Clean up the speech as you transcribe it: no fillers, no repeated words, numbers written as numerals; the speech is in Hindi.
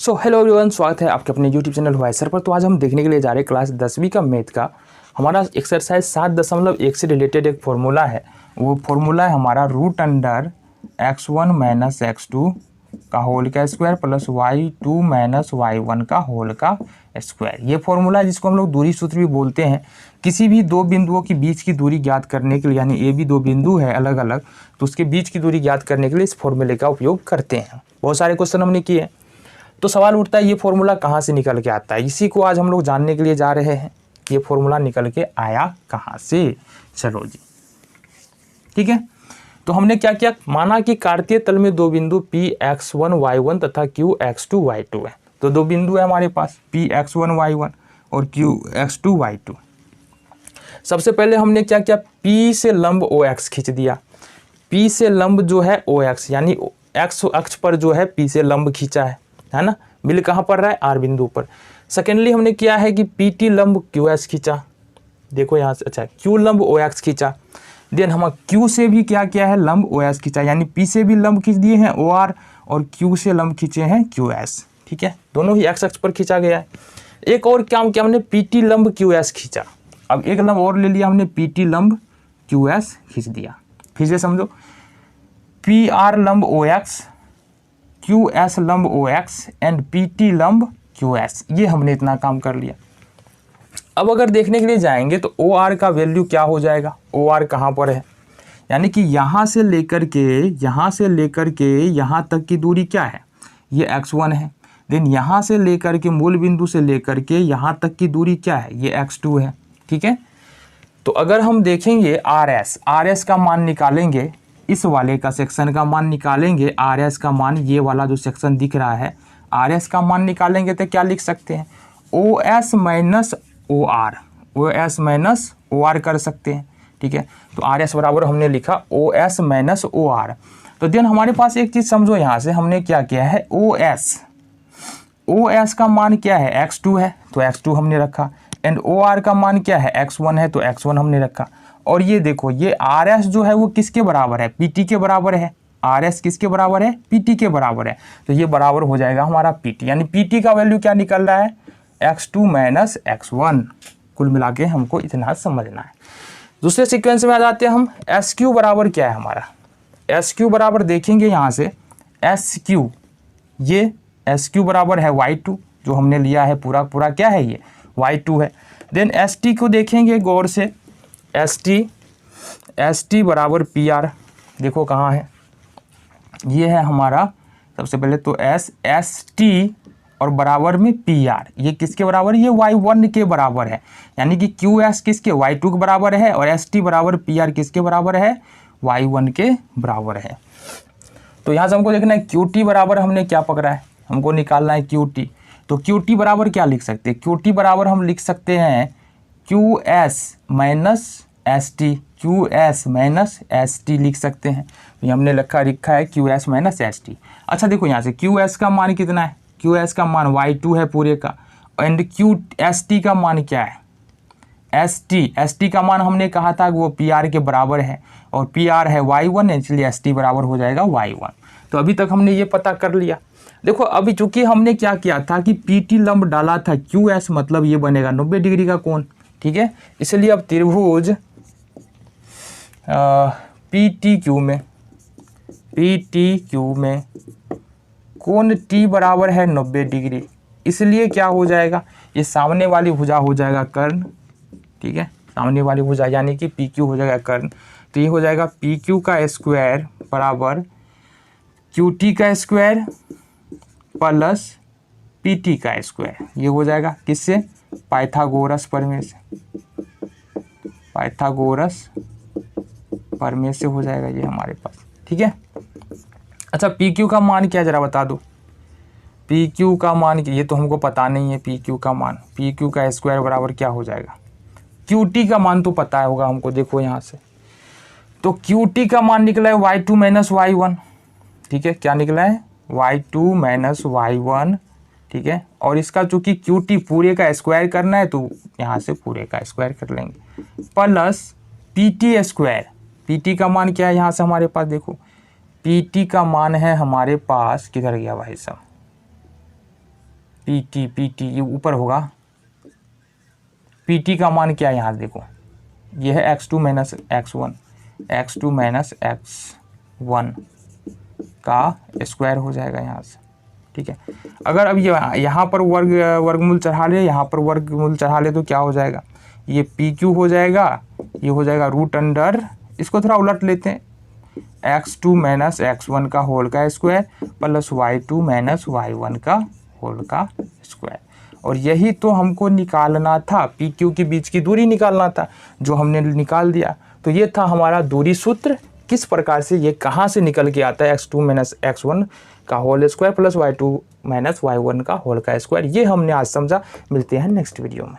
सो हेलो एवरीवन, स्वागत है आपके अपने यूट्यूब चैनल वाइसर पर। तो आज हम देखने के लिए जा रहे हैं क्लास 10वीं का मैथ का हमारा एक्सरसाइज 7.1 से रिलेटेड एक फॉर्मूला है। वो फॉर्मूला है हमारा root under x1 minus x2 का होल का square plus y2 minus y1 का होल का स्क्वायर। ये फॉर्मूला है जिसको हम लोग दूरी सूत्र भी बोलते हैं। किसी भी दो बिंदुओं के बीच की दूरी ज्ञात करने के लिए, यानी ए भी दो बिंदु है अलग अलग, तो उसके बीच की दूरी ज्ञात करने के लिए इस फॉर्मूले का उपयोग करते हैं। बहुत सारे क्वेश्चन हमने किए। तो सवाल उठता है ये फॉर्मूला कहाँ से निकल के आता है। इसी को आज हम लोग जानने के लिए जा रहे हैं। ये फॉर्मूला निकल के आया कहाँ से। चलो जी, ठीक है। तो हमने क्या किया, माना कि कार्तीय तल में दो बिंदु Px1 y1 तथा Qx2 y2 है। तो दो बिंदु है हमारे पास Px1 y1 और Qx2 y2। सबसे पहले हमने क्या किया, P से लंब OX खींच दिया। P से लंब जो है OX, यानी x अक्ष पर जो है P से लंब खींचा है ना। मिल कहाँ पर रहा है, R बिंदु पर। सेकेंडली हमने किया है कि PT लंब QS खींचा। देखो यहाँ से, अच्छा Q लंब OX खींचा। देन हम Q से भी क्या किया है, लंब OS खींचा, यानी P से भी लंब खींच दिए हैं OR और Q से लंब खींचे हैं QS। ठीक है, दोनों ही x अक्ष पर खींचा गया है। एक और काम किया हमने, PT लंब QS खींचा। अब एक लंब और ले लिया हमने, PT लंब QS खींच दिया। फिर से समझो, PR लंब OX, QS लंब OX एंड PT लंब QS। ये हमने इतना काम कर लिया। अब अगर देखने के लिए जाएंगे तो OR का वैल्यू क्या हो जाएगा, OR कहाँ पर है, यानी कि यहाँ से लेकर के यहाँ तक की दूरी क्या है, ये x1 है। देन यहाँ से लेकर के मूल बिंदु से लेकर के यहाँ तक की दूरी क्या है, ये x2 है। ठीक है, तो अगर हम देखेंगे RS का मान निकालेंगे, इस वाले का सेक्शन का मान निकालेंगे, RS का मान, ये वाला जो सेक्शन दिख रहा है RS का मान निकालेंगे तो क्या लिख सकते हैं, OS माइनस OR कर सकते हैं। ठीक है, तो RS बराबर हमने लिखा OS माइनस OR। तो देन हमारे पास एक चीज़ समझो, यहाँ से हमने क्या किया है, OS का मान क्या है, x2 है, तो x2 हमने रखा। एंड OR का मान क्या है, x1 है, तो x1 हमने रखा। और ये देखो, ये RS जो है वो किसके बराबर है, PT के बराबर है। RS किसके बराबर है, PT के बराबर है। तो ये बराबर हो जाएगा हमारा PT, यानी PT का वैल्यू क्या निकल रहा है, x2 माइनस x1। कुल मिला के हमको इतना समझना है। दूसरे सीक्वेंस में आ जाते हैं हम। SQ बराबर क्या है हमारा, SQ बराबर देखेंगे यहाँ से, SQ, ये SQ बराबर है y2, जो हमने लिया है पूरा पूरा क्या है, ये y2 है। देन ST को देखेंगे गौर से, ST बराबर PR। देखो कहाँ है, ये है हमारा सबसे पहले तो ST और बराबर में PR। ये किसके बराबर, ये y1 के बराबर है, यानी कि QS किसके, y2 के बराबर है, और ST बराबर PR किसके बराबर है, y1 के बराबर है। तो यहाँ से हमको देखना है QT बराबर हमने क्या पकड़ा है, हमको निकालना है QT। तो QT बराबर क्या लिख सकते हैं, QT बराबर हम लिख सकते हैं QS minus ST, QS minus ST लिख सकते हैं। तो ये हमने रखा है QS माइनस ST। अच्छा देखो यहाँ से QS का मान कितना है, QS का मान y2 है पूरे का, एंड ST का मान क्या है, ST का मान हमने कहा था वो PR के बराबर है, और PR है y1, इसलिए ST बराबर हो जाएगा y1। तो अभी तक हमने ये पता कर लिया। देखो अभी चूंकि हमने क्या किया था कि PT लंब डाला था, QS मतलब ये बनेगा 90 डिग्री का कोण। ठीक है, इसलिए अब त्रिभुज PTQ में कोण T बराबर है 90 डिग्री, इसलिए क्या हो जाएगा, ये सामने वाली भुजा हो जाएगा कर्ण। ठीक है, सामने वाली भुजा यानी कि PQ हो जाएगा कर्ण। तो ये हो जाएगा PQ का स्क्वायर बराबर QT का स्क्वायर प्लस PT का स्क्वायर। ये हो जाएगा किससे, पाइथागोरस प्रमेय से हो जाएगा ये हमारे पास। ठीक है, अच्छा PQ का मान क्या जरा बता दो, PQ का मान, ये तो हमको पता नहीं है PQ का मान। PQ का स्क्वायर बराबर क्या हो जाएगा, QT का मान तो पता होगा हमको। देखो यहाँ से, तो QT का मान निकला है y2 माइनस y1। ठीक है, क्या निकला है, y2 माइनस y1। ठीक है, और इसका चूंकि QT पूरे का स्क्वायर करना है तो यहाँ से पूरे का स्क्वायर कर लेंगे, प्लस PT स्क्वायर। PT का मान क्या है यहाँ से हमारे पास, देखो PT का मान है हमारे पास, किधर गया भाई साहब, पी टी ये ऊपर होगा। पी टी का मान क्या है यहाँ देखो, ये है x2 minus x1, x2 minus x1 का स्क्वायर हो जाएगा यहाँ से, ठीक है। अगर अब यहाँ पर वर्गमूल चढ़ा ले, यहाँ पर वर्गमूल चढ़ा ले तो क्या हो जाएगा, ये पी क्यू हो जाएगा, ये हो जाएगा रूट अंडर, इसको थोड़ा उलट लेते हैं, x2 माइनस x1 का होल का square plus y2 minus y1 का होल का स्क्वायर। और यही तो हमको निकालना था, पी क्यू के बीच की दूरी निकालना था, जो हमने निकाल दिया। तो ये था हमारा दूरी सूत्र। किस प्रकार से ये कहाँ से निकल के आता है, x2 माइनस x1 का whole square plus y2 minus y1 का होल का स्क्वायर, ये हमने आज समझा। मिलते हैं नेक्स्ट वीडियो में।